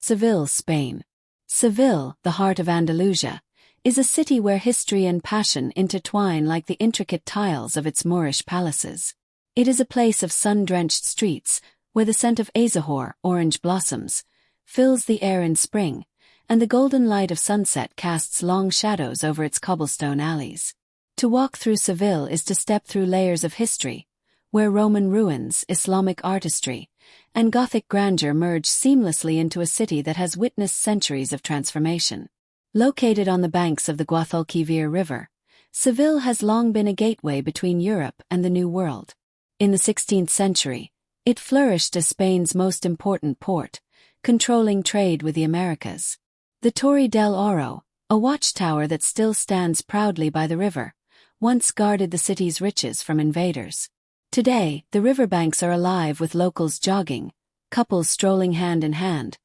Seville, Spain. Seville, the heart of Andalusia, is a city where history and passion intertwine like the intricate tiles of its Moorish palaces. It is a place of sun-drenched streets, where the scent of azahar, orange blossoms, fills the air in spring, and the golden light of sunset casts long shadows over its cobblestone alleys. To walk through Seville is to step through layers of history, where Roman ruins, Islamic artistry, and Gothic grandeur merge seamlessly into a city that has witnessed centuries of transformation. Located on the banks of the Guadalquivir River, Seville has long been a gateway between Europe and the New World. In the 16th century, it flourished as Spain's most important port, controlling trade with the Americas. The Torre del Oro, a watchtower that still stands proudly by the river, once guarded the city's riches from invaders. Today, the riverbanks are alive with locals jogging, couples strolling hand in hand,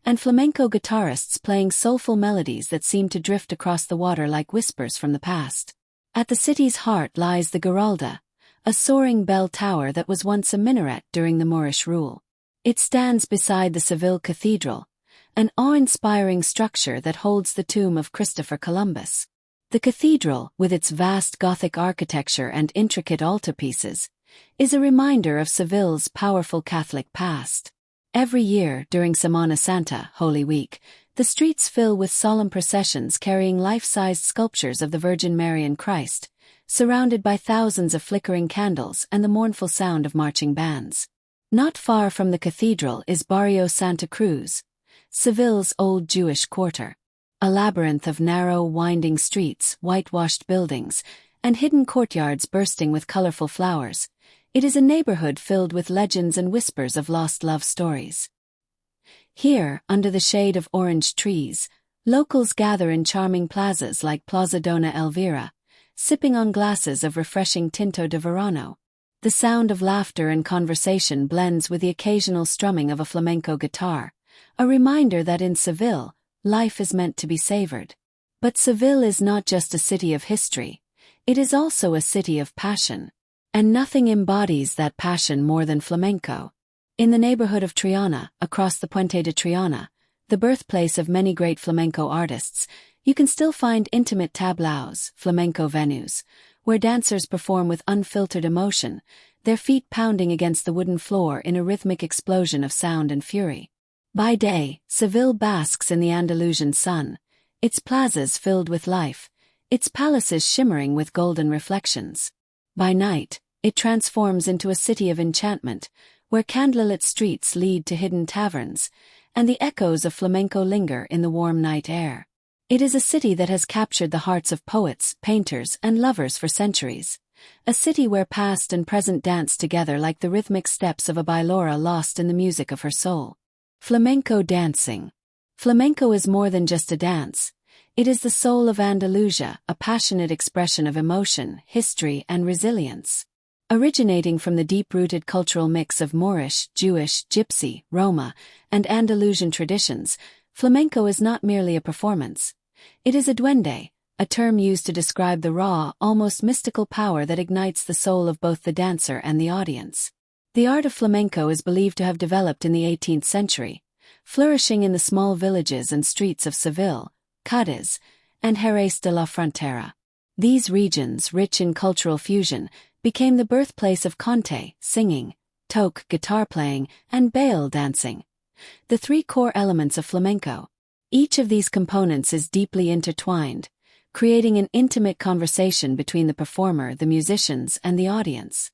and flamenco guitarists playing soulful melodies that seem to drift across the water like whispers from the past. At the city's heart lies the Giralda, a soaring bell tower that was once a minaret during the Moorish rule. It stands beside the Seville Cathedral, an awe-inspiring structure that holds the tomb of Christopher Columbus. The cathedral, with its vast Gothic architecture and intricate altarpieces, is a reminder of Seville's powerful Catholic past. Every year, during Semana Santa, Holy Week, the streets fill with solemn processions carrying life-sized sculptures of the Virgin Mary and Christ, surrounded by thousands of flickering candles and the mournful sound of marching bands. Not far from the cathedral is Barrio Santa Cruz, Seville's old Jewish quarter. A labyrinth of narrow, winding streets, whitewashed buildings, and hidden courtyards bursting with colorful flowers, it is a neighborhood filled with legends and whispers of lost love stories. Here, under the shade of orange trees, locals gather in charming plazas like Plaza Dona Elvira, sipping on glasses of refreshing Tinto de Verano. The sound of laughter and conversation blends with the occasional strumming of a flamenco guitar, a reminder that in Seville, life is meant to be savored. But Seville is not just a city of history, it is also a city of passion. And nothing embodies that passion more than flamenco. In the neighborhood of Triana, across the Puente de Triana, the birthplace of many great flamenco artists, you can still find intimate tablaos, flamenco venues, where dancers perform with unfiltered emotion, their feet pounding against the wooden floor in a rhythmic explosion of sound and fury. By day, Seville basks in the Andalusian sun, its plazas filled with life, its palaces shimmering with golden reflections. By night, it transforms into a city of enchantment, where candlelit streets lead to hidden taverns, and the echoes of flamenco linger in the warm night air. It is a city that has captured the hearts of poets, painters, and lovers for centuries. A city where past and present dance together like the rhythmic steps of a bailora lost in the music of her soul. Flamenco dancing. Flamenco is more than just a dance. It is the soul of Andalusia, a passionate expression of emotion, history, and resilience. Originating from the deep-rooted cultural mix of Moorish, Jewish, Gypsy, Roma, and Andalusian traditions, flamenco is not merely a performance. It is a duende, a term used to describe the raw, almost mystical power that ignites the soul of both the dancer and the audience. The art of flamenco is believed to have developed in the 18th century, flourishing in the small villages and streets of Seville, Cádiz, and Jerez de la Frontera. These regions, rich in cultural fusion, became the birthplace of conte, singing, toque, guitar playing, and baile dancing, the three core elements of flamenco. Each of these components is deeply intertwined, creating an intimate conversation between the performer, the musicians, and the audience.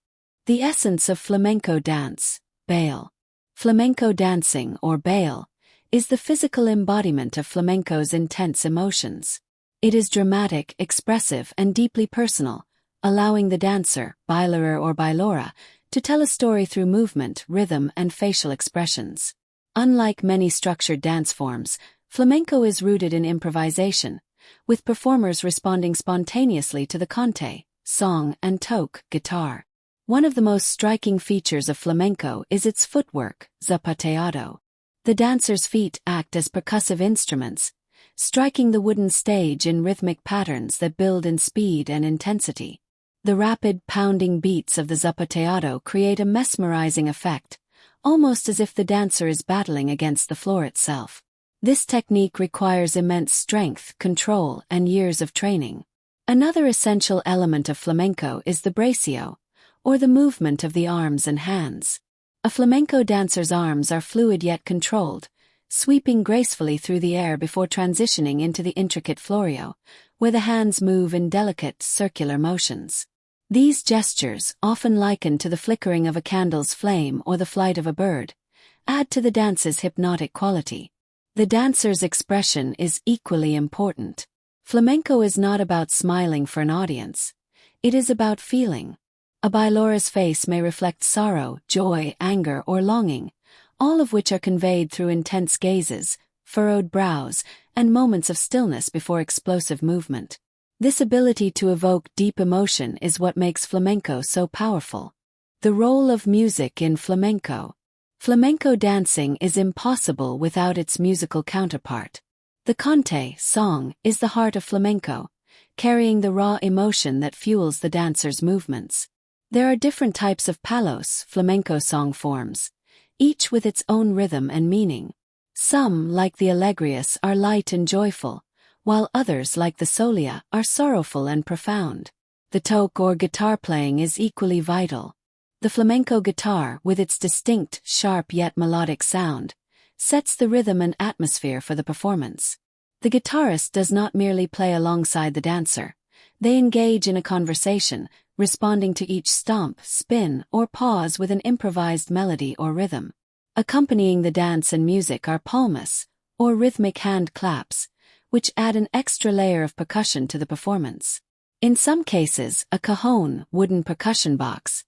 The essence of flamenco dance, baile. Flamenco dancing, or baile, is the physical embodiment of flamenco's intense emotions. It is dramatic, expressive, and deeply personal, allowing the dancer, bailarer or bailora, to tell a story through movement, rhythm, and facial expressions. Unlike many structured dance forms, flamenco is rooted in improvisation, with performers responding spontaneously to the conte, song, and toque, guitar. One of the most striking features of flamenco is its footwork, zapateado. The dancer's feet act as percussive instruments, striking the wooden stage in rhythmic patterns that build in speed and intensity. The rapid, pounding beats of the zapateado create a mesmerizing effect, almost as if the dancer is battling against the floor itself. This technique requires immense strength, control, and years of training. Another essential element of flamenco is the braccio, or the movement of the arms and hands. A flamenco dancer's arms are fluid yet controlled, sweeping gracefully through the air before transitioning into the intricate florio, where the hands move in delicate, circular motions. These gestures, often likened to the flickering of a candle's flame or the flight of a bird, add to the dance's hypnotic quality. The dancer's expression is equally important. Flamenco is not about smiling for an audience. It is about feeling. A bailaora's face may reflect sorrow, joy, anger, or longing, all of which are conveyed through intense gazes, furrowed brows, and moments of stillness before explosive movement. This ability to evoke deep emotion is what makes flamenco so powerful. The role of music in flamenco. Flamenco dancing is impossible without its musical counterpart. The cante, song, is the heart of flamenco, carrying the raw emotion that fuels the dancer's movements. There are different types of palos, flamenco song forms, each with its own rhythm and meaning. Some, like the alegrias, are light and joyful, while others, like the solia, are sorrowful and profound. The toque or guitar playing is equally vital. The flamenco guitar, with its distinct, sharp yet melodic sound, sets the rhythm and atmosphere for the performance. The guitarist does not merely play alongside the dancer. They engage in a conversation, responding to each stomp, spin, or pause with an improvised melody or rhythm. Accompanying the dance and music are palmas, or rhythmic hand claps, which add an extra layer of percussion to the performance. In some cases, a cajon, wooden percussion box,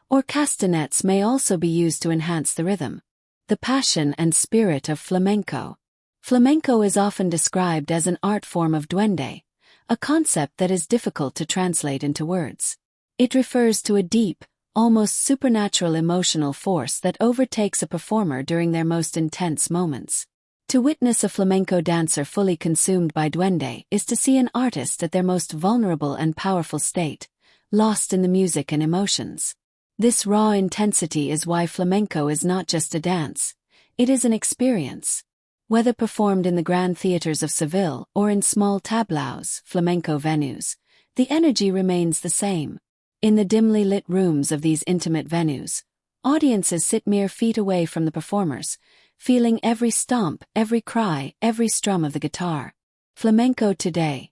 or castanets may also be used to enhance the rhythm. The passion and spirit of flamenco. Flamenco is often described as an art form of duende, a concept that is difficult to translate into words. It refers to a deep, almost supernatural emotional force that overtakes a performer during their most intense moments. To witness a flamenco dancer fully consumed by duende is to see an artist at their most vulnerable and powerful state, lost in the music and emotions. This raw intensity is why flamenco is not just a dance, it is an experience. Whether performed in the grand theaters of Seville or in small tablaos, flamenco venues, the energy remains the same. In the dimly lit rooms of these intimate venues, audiences sit mere feet away from the performers, feeling every stomp, every cry, every strum of the guitar. Flamenco today.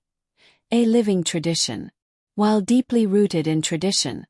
A living tradition. While deeply rooted in tradition,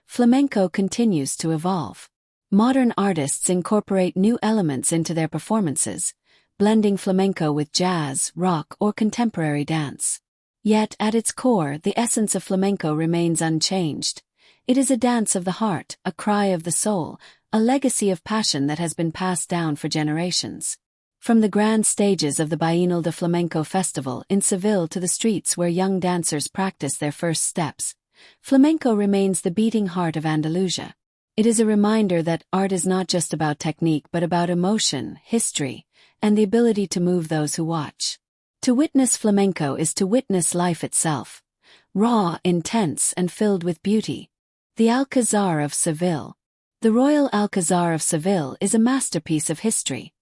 flamenco continues to evolve. Modern artists incorporate new elements into their performances, blending flamenco with jazz, rock, or contemporary dance. Yet, at its core, the essence of flamenco remains unchanged. It is a dance of the heart, a cry of the soul, a legacy of passion that has been passed down for generations. From the grand stages of the Bienal de Flamenco Festival in Seville to the streets where young dancers practice their first steps, flamenco remains the beating heart of Andalusia. It is a reminder that art is not just about technique but about emotion, history, and the ability to move those who watch. To witness flamenco is to witness life itself, raw, intense, and filled with beauty. The Alcázar of Seville. The Royal Alcazar of Seville is a masterpiece of history,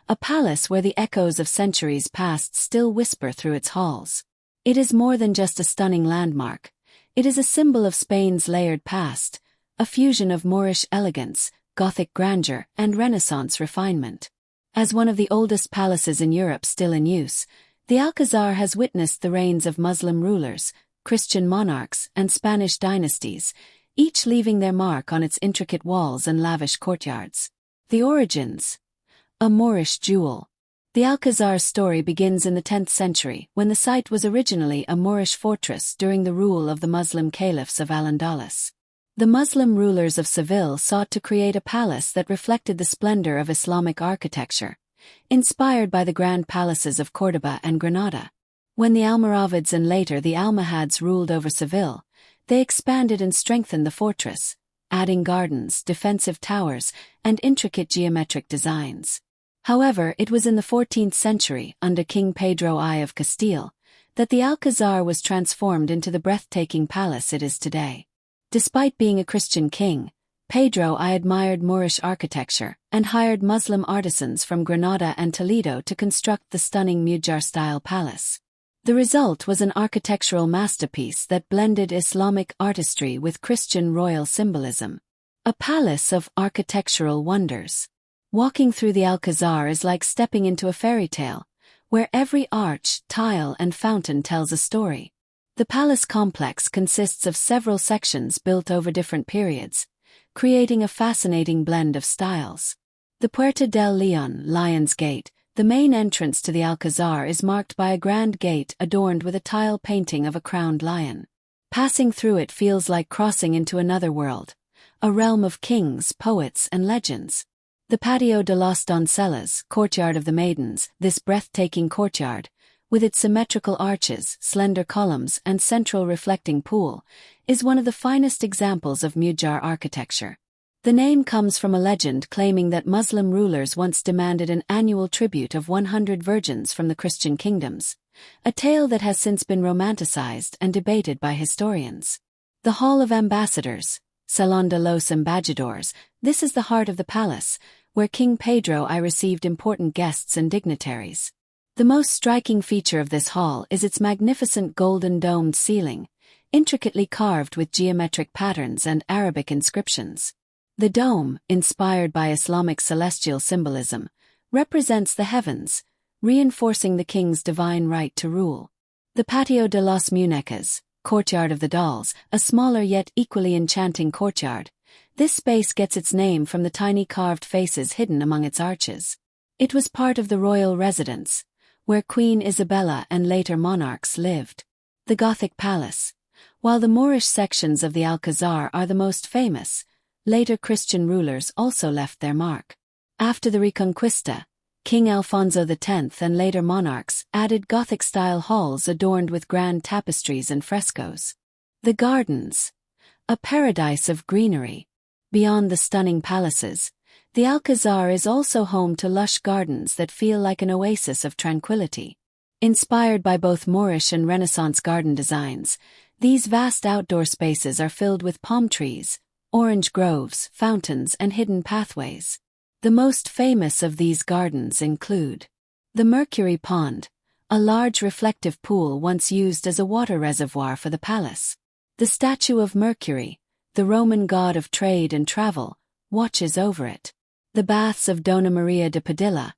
a palace where the echoes of centuries past still whisper through its halls. It is more than just a stunning landmark. It is a symbol of Spain's layered past, a fusion of Moorish elegance, Gothic grandeur, and Renaissance refinement. As one of the oldest palaces in Europe still in use, the Alcazar has witnessed the reigns of Muslim rulers, Christian monarchs, and Spanish dynasties, each leaving their mark on its intricate walls and lavish courtyards. The origins. A Moorish jewel. The Alcazar's story begins in the 10th century, when the site was originally a Moorish fortress during the rule of the Muslim caliphs of Al-Andalus. The Muslim rulers of Seville sought to create a palace that reflected the splendor of Islamic architecture, inspired by the grand palaces of Córdoba and Granada. When the Almoravids and later the Almohads ruled over Seville, they expanded and strengthened the fortress, adding gardens, defensive towers, and intricate geometric designs. However, it was in the 14th century, under King Pedro I of Castile, that the Alcazar was transformed into the breathtaking palace it is today. Despite being a Christian king, Pedro I admired Moorish architecture and hired Muslim artisans from Granada and Toledo to construct the stunning Mujar-style palace. The result was an architectural masterpiece that blended Islamic artistry with Christian royal symbolism. A palace of architectural wonders. Walking through the Alcazar is like stepping into a fairy tale, where every arch, tile, and fountain tells a story. The palace complex consists of several sections built over different periods, creating a fascinating blend of styles. The Puerta del León, Lion's Gate, the main entrance to the Alcazar, is marked by a grand gate adorned with a tile painting of a crowned lion. Passing through it feels like crossing into another world, a realm of kings, poets, and legends. The Patio de los Doncellas, courtyard of the maidens, this breathtaking courtyard, with its symmetrical arches, slender columns, and central reflecting pool, is one of the finest examples of Mujar architecture. The name comes from a legend claiming that Muslim rulers once demanded an annual tribute of 100 virgins from the Christian kingdoms, a tale that has since been romanticized and debated by historians. The Hall of Ambassadors, Salón de los Embajadores, this is the heart of the palace, where King Pedro I received important guests and dignitaries. The most striking feature of this hall is its magnificent golden domed ceiling, intricately carved with geometric patterns and Arabic inscriptions. The dome, inspired by Islamic celestial symbolism, represents the heavens, reinforcing the king's divine right to rule. The Patio de las Muñecas, courtyard of the dolls, a smaller yet equally enchanting courtyard. This space gets its name from the tiny carved faces hidden among its arches. It was part of the royal residence, where Queen Isabella and later monarchs lived. The Gothic Palace. While the Moorish sections of the Alcazar are the most famous, later Christian rulers also left their mark. After the Reconquista, King Alfonso X and later monarchs added Gothic-style halls adorned with grand tapestries and frescoes. The gardens. A paradise of greenery. Beyond the stunning palaces, the Alcazar is also home to lush gardens that feel like an oasis of tranquility. Inspired by both Moorish and Renaissance garden designs, these vast outdoor spaces are filled with palm trees, orange groves, fountains, and hidden pathways. The most famous of these gardens include the Mercury Pond, a large reflective pool once used as a water reservoir for the palace. The statue of Mercury, the Roman god of trade and travel, watches over it. The baths of Dona Maria de Padilla,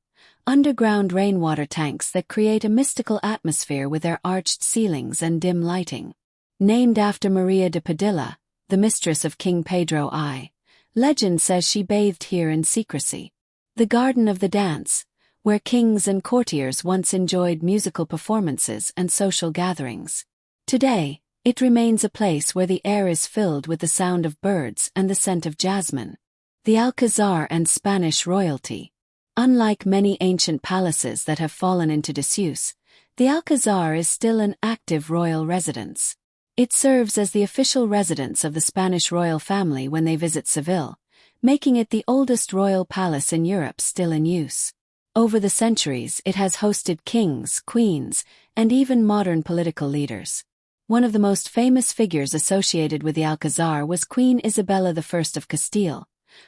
underground rainwater tanks that create a mystical atmosphere with their arched ceilings and dim lighting. Named after Maria de Padilla, the mistress of King Pedro I, legend says she bathed here in secrecy. The Garden of the Dance, where kings and courtiers once enjoyed musical performances and social gatherings. Today, it remains a place where the air is filled with the sound of birds and the scent of jasmine. The Alcazar and Spanish royalty. Unlike many ancient palaces that have fallen into disuse, the Alcazar is still an active royal residence. It serves as the official residence of the Spanish royal family when they visit Seville, making it the oldest royal palace in Europe still in use. Over the centuries, it has hosted kings, queens, and even modern political leaders. One of the most famous figures associated with the Alcazar was Queen Isabella I of Castile,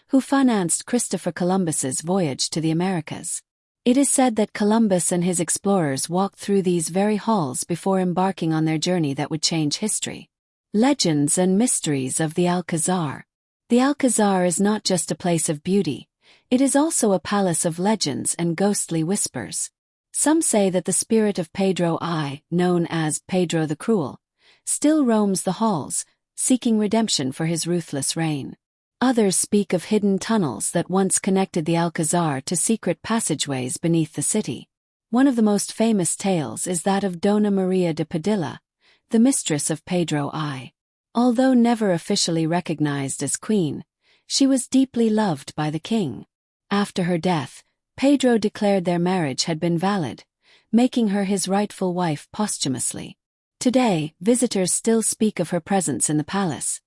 who financed Christopher Columbus's voyage to the Americas. It is said that Columbus and his explorers walked through these very halls before embarking on their journey that would change history. Legends and mysteries of the Alcazar. The Alcazar is not just a place of beauty, it is also a palace of legends and ghostly whispers. Some say that the spirit of Pedro I, known as Pedro the Cruel, still roams the halls, seeking redemption for his ruthless reign. Others speak of hidden tunnels that once connected the Alcazar to secret passageways beneath the city. One of the most famous tales is that of Dona Maria de Padilla, the mistress of Pedro I. Although never officially recognized as queen, she was deeply loved by the king. After her death, Pedro declared their marriage had been valid, making her his rightful wife posthumously. Today, visitors still speak of her presence in the palace,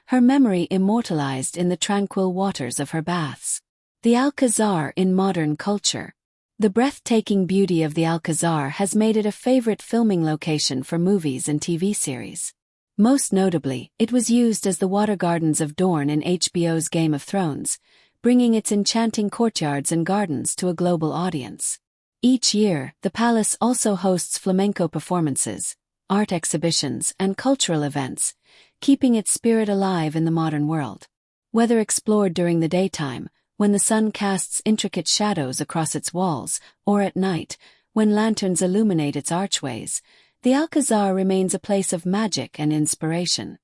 her memory immortalized in the tranquil waters of her baths. The Alcazar in modern culture. The breathtaking beauty of the Alcazar has made it a favorite filming location for movies and TV series. Most notably, it was used as the water gardens of Dorne in HBO's Game of Thrones, bringing its enchanting courtyards and gardens to a global audience. Each year, the palace also hosts flamenco performances, art exhibitions, and cultural events, keeping its spirit alive in the modern world. Whether explored during the daytime, when the sun casts intricate shadows across its walls, or at night, when lanterns illuminate its archways, the Alcazar remains a place of magic and inspiration.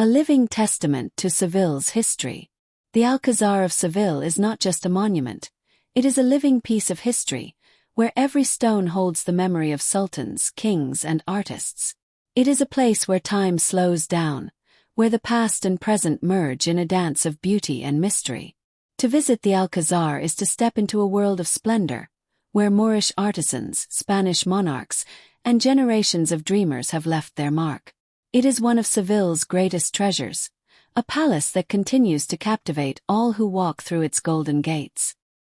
A living testament to Seville's history. The Alcazar of Seville is not just a monument, it is a living piece of history, where every stone holds the memory of sultans, kings, and artists. It is a place where time slows down, where the past and present merge in a dance of beauty and mystery. To visit the Alcazar is to step into a world of splendor, where Moorish artisans, Spanish monarchs, and generations of dreamers have left their mark. It is one of Seville's greatest treasures, a palace that continues to captivate all who walk through its golden gates.